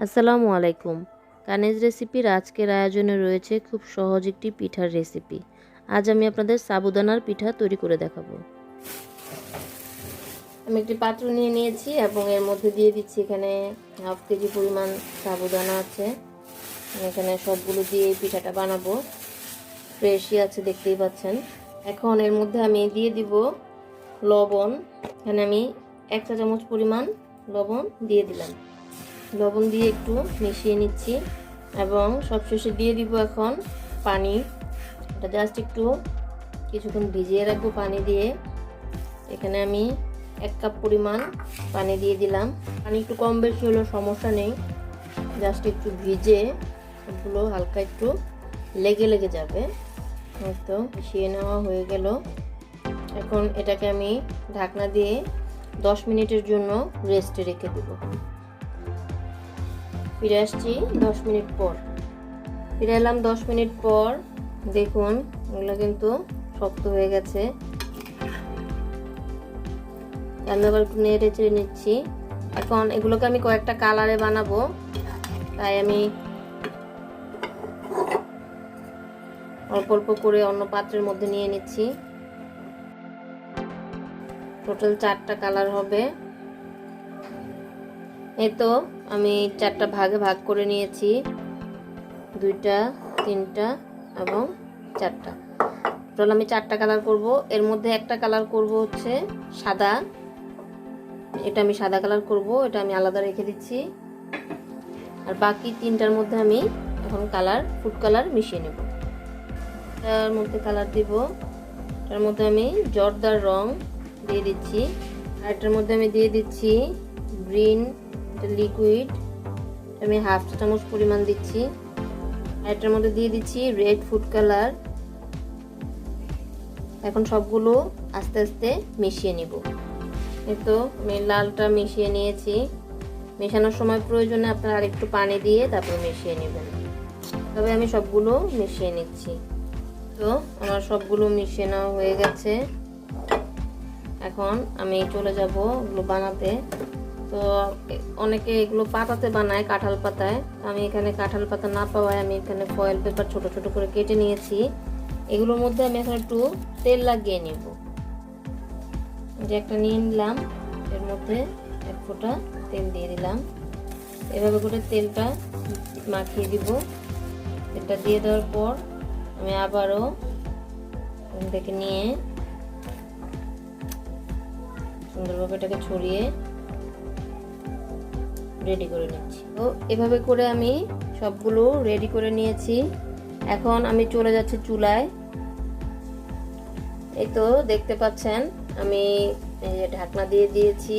আসসালামু আলাইকুম। কানিজ রেসিপির আজকের আয়োজনে রয়েছে খুব সহজ একটি পিঠার রেসিপি। আজ আমি আপনাদের সাবুদানার পিঠা তৈরি করে দেখাবো। আমি একটি পাত্র নিয়ে নিয়েছি এবং এর মধ্যে দিয়ে দিচ্ছি এখানে হাফ কেজি পরিমাণ সাবুদানা আছে। এখানে সবগুলো দিয়ে এই পিঠাটা বানাবো। ফ্রেশই আছে, দেখতেই পাচ্ছেন। এখন এর মধ্যে আমি দিয়ে দিব লবণ। এখানে আমি 1 চা চামচ পরিমাণ লবণ দিয়ে দিলাম। লবণ দিয়ে একটু মিশিয়ে নিচ্ছি এবং সবশেষে দিয়ে দিব এখন পানি। এটা জাস্ট একটু কিছুক্ষণ ভিজিয়ে রাখবো পানি দিয়ে। এখানে আমি 1 কাপ পরিমাণ পানি দিয়ে দিলাম। পানি একটু কম বেশি হলেও সমস্যা নেই, জাস্ট একটু ভিজে সবগুলো হালকা একটু লেগে লেগে যাবে। তো মিশিয়ে নেওয়া হয়ে গেল। এখন এটাকে আমি ঢাকনা দিয়ে 10 মিনিটের জন্য রেস্টে রেখে দেব। ফিরে আসছি 10 মিনিট পর। ফিরে এলাম 10 মিনিট পর। দেখুন এগুলো কিন্তু শক্ত হয়ে গেছে। আমি আবার একটু নেড়ে চেড়ে নিচ্ছি। এখন এগুলোকে আমি কয়েকটা কালারে বানাবো, তাই আমি অল্প অল্প করে অন্য পাত্রের মধ্যে নিয়ে নিচ্ছি। টোটাল 4টা কালার হবে। এই তো আমি 4টা ভাগে ভাগ করে নিয়েছি, 2টা 3টা এবং 4টা। টোটাল আমি 4টা কালার করব। এর মধ্যে একটা কালার করব হচ্ছে সাদা। এটা আমি সাদা কালার করব, এটা আমি আলাদা রেখে দিচ্ছি। আর বাকি 3টার মধ্যে আমি এখন ফুড কালার মিশিয়ে নেব। তার মধ্যে কালার দিব। তার মধ্যে আমি জর্দার রং দিয়ে দিচ্ছি। আর এটার মধ্যে আমি দিয়ে দিচ্ছি গ্রিন লিকুইড। আমি হাফ চা চামচ পরিমাণ দিচ্ছি। আর এটার মধ্যে দিয়ে দিচ্ছি রেড ফুড কালার। এখন সবগুলো আস্তে আস্তে মিশিয়ে নিব। এই তো আমি লালটা মিশিয়ে নিয়েছি। মেশানোর সময় প্রয়োজনে আপনারা আরেকটু পানি দিয়ে তারপর মিশিয়ে নেবেন। তবে আমি সবগুলো মিশিয়ে নিচ্ছি। তো আমার সবগুলো মিশিয়ে নেওয়া হয়ে গেছে। এখন আমি চলে যাব এগুলো বানাতে। তো অনেকে এগুলো পাতাতে বানায়, কাঁঠাল পাতায়। আমি এখানে কাঁঠাল পাতা না পাওয়ায় আমি এখানে ফয়েল পেপার ছোট ছোট করে কেটে নিয়েছি। এগুলোর মধ্যে আমি এখন একটু তেল লাগিয়ে নিব। যে একটা নিয়ে নিলাম, এর মধ্যে 1 ফোঁটা তেল দিয়ে দিলাম। এভাবে করে তেলটা মাখিয়ে দিব। তেলটা দিয়ে দেওয়ার পর আমি আবারও থেকে নিয়ে সুন্দরভাবে এটাকে ছড়িয়ে রেডি করে নিচ্ছি। তো এভাবে করে আমি সবগুলো রেডি করে নিয়েছি। এখন আমি চলে যাচ্ছি চুলায়। এই তো দেখতে পাচ্ছেন আমি ঢাকনা দিয়ে দিয়েছি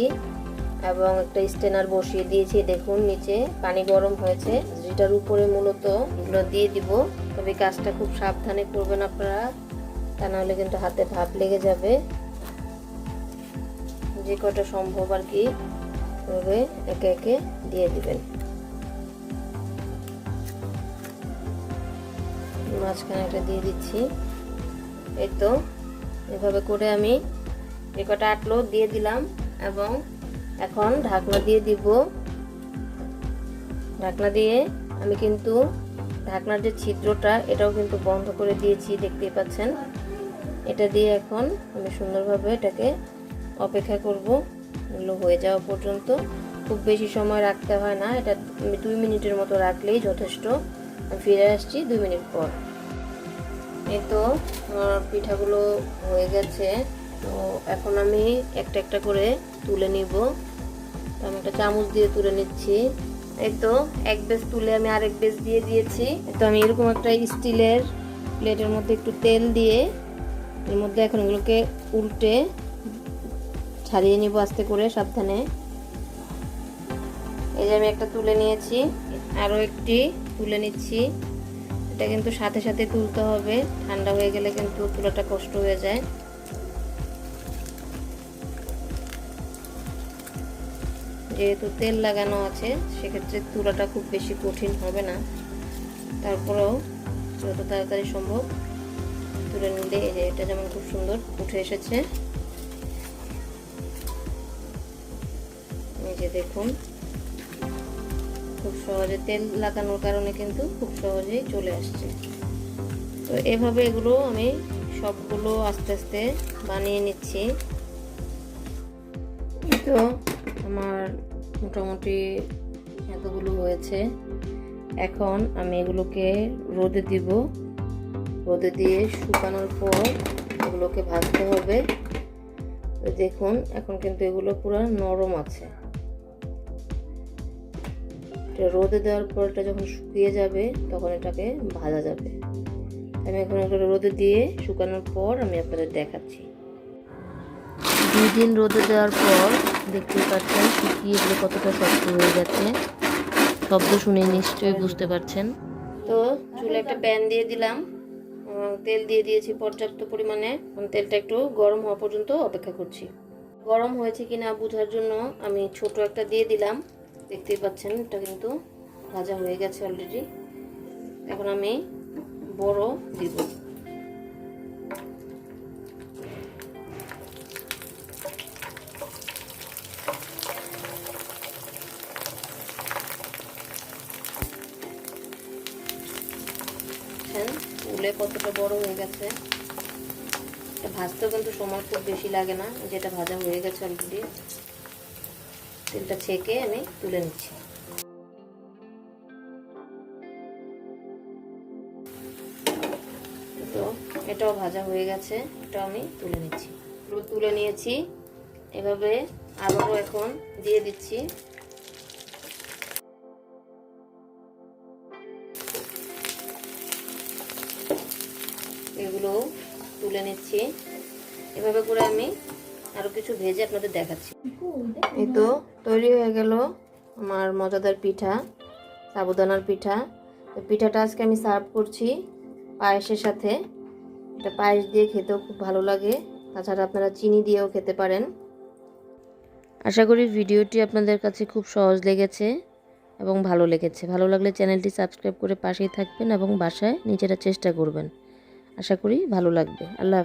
এবং একটা স্ট্যানার বসিয়ে দিয়েছি। দেখুন নিচে পানি গরম হয়েছে, যেটার উপরে মূলত এগুলো দিয়ে দিব। তবে কাজটা খুব সাবধানে করবেন আপনারা, তা নাহলে কিন্তু হাতে ভাপ লেগে যাবে। যে কটা সম্ভব আর কি এভাবে একে একে দিয়ে দিবেন। মাঝখানে একটা দিয়ে দিচ্ছি। এই তো এভাবে করে আমি যে কটা আটলো দিয়ে দিলাম এবং এখন ঢাকনা দিয়ে দিব। ঢাকনা দিয়ে আমি কিন্তু ঢাকনার যে ছিদ্রটা এটাও কিন্তু বন্ধ করে দিয়েছি, দেখতেই পাচ্ছেন। এটা দিয়ে এখন আমি সুন্দরভাবে এটাকে অপেক্ষা করব এগুলো হয়ে যাওয়া পর্যন্ত। খুব বেশি সময় রাখতে হয় না, এটা 2 মিনিটের মতো রাখলেই যথেষ্ট। আমি ফিরে আসছি 2 মিনিট পর। এই তো আমার পিঠাগুলো হয়ে গেছে। তো এখন আমি একটা একটা করে তুলে নিব। তো আমি একটা চামচ দিয়ে তুলে নিচ্ছি। এই তো এক বেশ তুলে আমি আরেক বেশ দিয়ে দিয়েছি। তো আমি এরকম একটা স্টিলের প্লেটের মধ্যে একটু তেল দিয়ে এর মধ্যে এখন এগুলোকে উল্টে ছাড়িয়ে নিব আস্তে করে, সাবধানে। এই যে আমি একটা তুলে নিয়েছি, আরও একটি তুলে নিচ্ছি। এটা কিন্তু সাথে সাথে তুলতে হবে, ঠান্ডা হয়ে গেলে কিন্তু তুলাটা কষ্ট হয়ে যায়। যেহেতু তেল লাগানো আছে সেক্ষেত্রে তুলাটা খুব বেশি কঠিন হবে না। তারপরেও যত তাড়াতাড়ি সম্ভব তুলে নিলে এই যে এটা যেমন খুব সুন্দর উঠে এসেছে। এই যে দেখুন খুব সহজে তেল লাগানোর কারণে কিন্তু খুব সহজেই চলে আসছে। তো এভাবে এগুলো আমি সবগুলো আস্তে আস্তে বানিয়ে নিচ্ছি। তো আমার মোটামুটি এতগুলো হয়েছে। এখন আমি এগুলোকে রোদে দিব। রোদে দিয়ে শুকানোর পর এগুলোকে ভাজতে হবে। তো দেখুন এখন কিন্তু এগুলো পুরো নরম আছে। রোদে দেওয়ার পর এটা যখন শুকিয়ে যাবে তখন এটাকে ভাজা যাবে। আমি এখন এটা রোদে দিয়ে শুকানোর পর আমি আপনাদের দেখাচ্ছি। 2 দিন রোদে দেওয়ার পর দেখতে পাচ্ছেন শুকিয়ে এগুলো কতটা শক্ত হয়ে গেছে। শব্দ শুনে নিশ্চয়ই বুঝতে পারছেন। তো চুলে একটা প্যান দিয়ে দিলাম, তেল দিয়ে দিয়েছি পর্যাপ্ত পরিমাণে। তেলটা একটু গরম হওয়া পর্যন্ত অপেক্ষা করছি। গরম হয়েছে কিনা বোঝার জন্য আমি ছোট একটা দিয়ে দিলাম। দেখতেই পাচ্ছেন এটা কিন্তু ভাজা হয়ে গেছে অলরেডি। এখন আমি বড় দিব। উলে কতটা বড় হয়ে গেছে। ভাজতেও কিন্তু সময় খুব বেশি লাগে না, যেটা ভাজা হয়ে গেছে অলরেডি। তেলটা ছেঁকে আমি তুলে নিচ্ছি। তো এটাও ভাজা হয়ে গেছে, এটাও আমি তুলে নিচ্ছি। তুলে নিয়েছি। এভাবে আবারও এখন দিয়ে দিচ্ছি। এগুলো তুলে নিচ্ছি। এভাবে করে আমি আরো কিছু ভেজে আপনাদের দেখাচ্ছি। এই তো তৈরি হয়ে গেল আমার মজাদার পিঠা, সাবুদানার পিঠা। তো পিঠাটা আজকে আমি সার্ভ করছি পায়েসের সাথে। এটা পায়েস দিয়ে খেতেও খুব ভালো লাগে, তাছাড়া আপনারা চিনি দিয়েও খেতে পারেন। আশা করি ভিডিওটি আপনাদের কাছে খুব সহজ লেগেছে এবং ভালো লেগেছে। ভালো লাগলে চ্যানেলটি সাবস্ক্রাইব করে পাশেই থাকবেন এবং বাসায় নিজেরা চেষ্টা করবেন। আশা করি ভালো লাগবে। আল্লাহ হাফেজ।